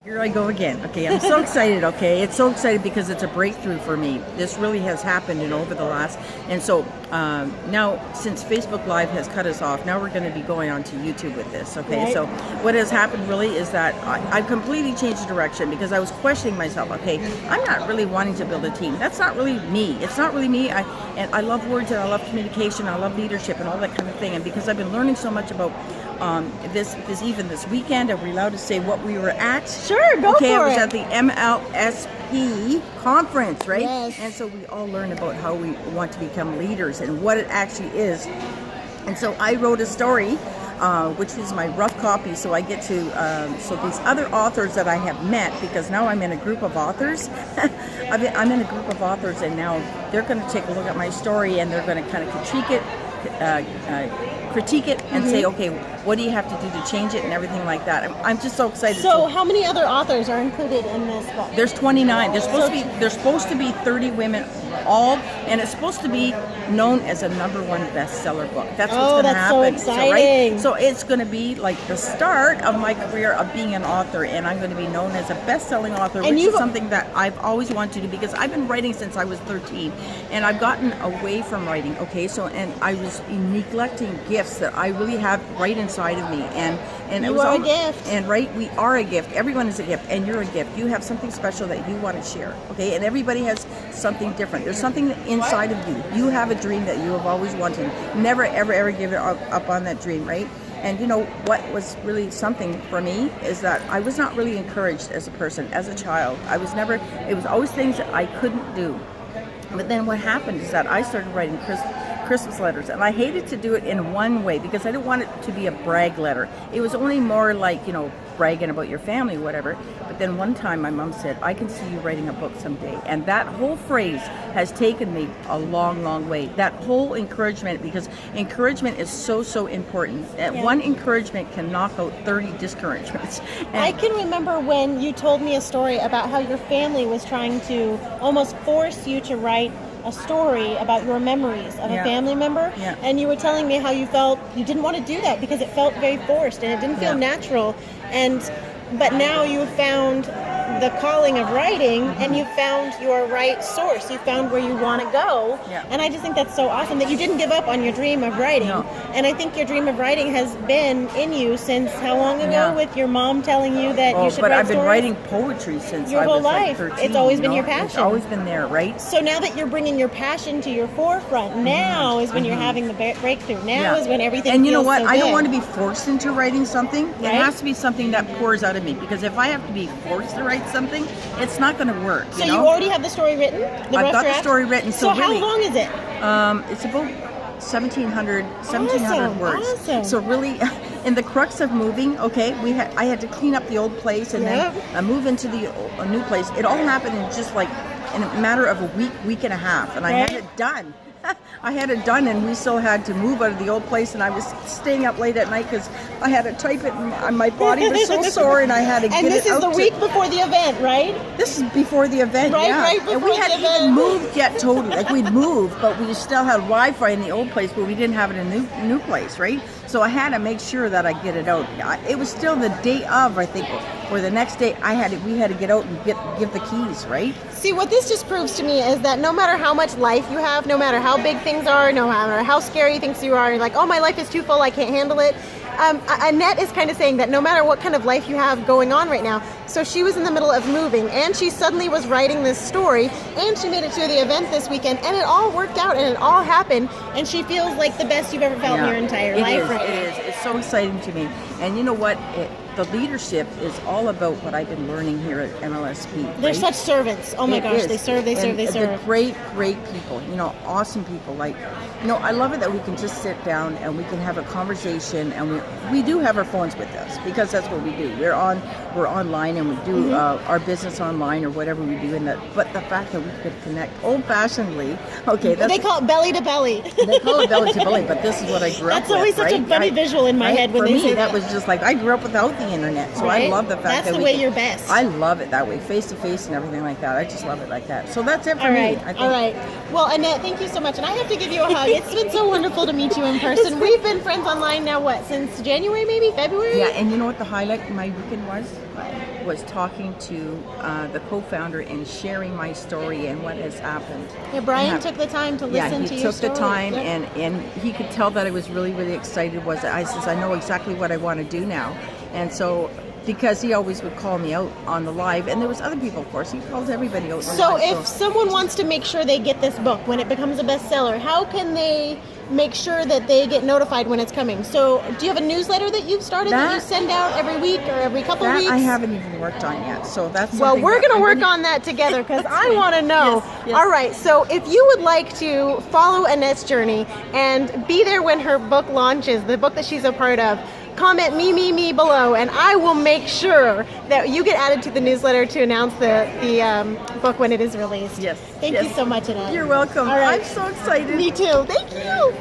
Here I go again. Okay, I'm so excited. Okay, it's so excited because it's a breakthrough for me. This really has happened over the last, and so now since Facebook Live has cut us off, now we're going to be going on to YouTube with this. Okay, right. So what has happened really is that I've completely changed the direction because I was questioning myself. Okay, I'm not really wanting to build a team. That's not really me. It's not really me. I love words and I love communication. I love leadership and all that kind of thing. And because I've been learning so much about this weekend, are we allowed to say what we were at? Sure, go okay, for it was it. at the MLSP conference, right? Yes. And so we all learn about how we want to become leaders and what it actually is. And so I wrote a story, which is my rough copy, so I get to, so these other authors that I have met, because now I'm in a group of authors, I'm in a group of authors, and now they're going to take a look at my story, and they're going to kind of critique it and say, okay, what do you have to do to change it and everything like that. I'm just so excited. So how many other authors are included in this book? There's 29. There's supposed to be 30 women all, and it's supposed to be known as a #1 bestseller book. That's what's going to happen. So exciting. So it's going to be like the start of my career of being an author, and I'm going to be known as a best-selling author, which is something that I've always wanted to do because I've been writing since I was 13, and I've gotten away from writing. Okay, so and I was neglecting gifts that I really have right inside of me, and you it was are a gift. And right, we are a gift. Everyone is a gift, and you're a gift. You have something special that you want to share. Okay, and everybody has something different. There's something inside of you. You have a dream that you have always wanted. Never, ever, ever give it up on that dream, right? And you know what was really something for me is that I was not really encouraged as a person, as a child. I was never. It was always things that I couldn't do. But then what happened is that I started writing Christmas letters, and I hated to do it in one way because I didn't want it to be a brag letter. It was only more like, you know, bragging about your family, whatever. But then one time my mom said, I can see you writing a book someday. And that whole phrase has taken me a long, long way. That whole encouragement, because encouragement is so, so important. One encouragement can knock out 30 discouragements. And I can remember when you told me a story about how your family was trying to almost force you to write a story about your memories of a family member, and you were telling me how you felt you didn't want to do that because it felt very forced and it didn't feel natural, but now you found the calling of writing, and you found your right source. You found where you want to go, and I just think that's so awesome that you didn't give up on your dream of writing. And I think your dream of writing has been in you since how long ago? With your mom telling you that you should write I've been stories? writing poetry since your I whole was life. Like 13. It's always been your passion. It's always been there, right? So now that you're bringing your passion to your forefront, now is when you're having the breakthrough. Now is when everything And you know feels what? so I don't good. want to be forced into writing something. It Right? has to be something that pours out of me, because if I have to be forced to write something, it's not going to work. So you already have the story written? I've got the story written. So how really, long is it? It's about 1,700 words. Awesome. So really, in the crux of moving, okay, I had to clean up the old place and then move into a new place. It all happened in just like in a matter of a week and a half, and I had it done. I had it done, and we still had to move out of the old place, and I was staying up late at night because I had to type it, and my body was so sore, and I had to get it out. And this is the week before the event, right? This is before the event, right before and we hadn't the event. even moved yet totally. Like, we'd moved, but we still had Wi-Fi in the old place, but we didn't have it in the new place, right? So I had to make sure that I get it out. It was still the day of, I think, or the next day. We had to get out and give the keys, right? See, what this just proves to me is that no matter how much life you have, no matter how big things are, no matter how scary things you are, you're like, oh, my life is too full, I can't handle it. Annette is kind of saying that no matter what kind of life you have going on right now, so she was in the middle of moving, and she suddenly was writing this story, and she made it to the event this weekend, and it all worked out, and it all happened, and she feels like the best you've ever felt in your entire life right now. It is. It's so exciting to me. And you know what? The leadership is all about what I've been learning here at MLSP. They're right? such servants. Oh my gosh, they serve. They're great people, awesome people. Like, I love it that we can just sit down and we can have a conversation, and we do have our phones with us, because that's what we do. We're online, and we do our business online or whatever we do. But the fact that we could connect old-fashionedly, they call it belly to belly. They call it belly to belly, but this is what I grew up with. That's always such a funny visual in my head when they say that. For me, that was just like, I grew up without the internet, so I love the fact that's the way you're best. I love it that way, face to face and everything like that. I just love it like that. So that's it for me. All right. Well, Annette, thank you so much, and I have to give you a hug. It's been so wonderful to meet you in person. We've been friends online now, since January, maybe February? Yeah, and you know what the highlight of my weekend was? was talking to the co-founder and sharing my story and what has happened. Yeah, Brian took the time to listen to your story. Yeah, he took the time, and he could tell that I was really, really excited. I says, I know exactly what I want to do now. And so, because he always would call me out on the live, and there was other people, of course. He calls everybody out on the live. So if someone wants to make sure they get this book when it becomes a bestseller, how can they make sure that they get notified when it's coming? So do you have a newsletter that you've started that you send out every week or every couple of weeks? I haven't even worked on yet. So that's well, we're going to work on that together because I want to know. Yes. All right. So if you would like to follow Annette's journey and be there when her book launches, the book that she's a part of, comment me below, and I will make sure that you get added to the newsletter to announce the book when it is released. Yes. Thank you so much, Annette. You're welcome. All right. I'm so excited. Me too. Thank you.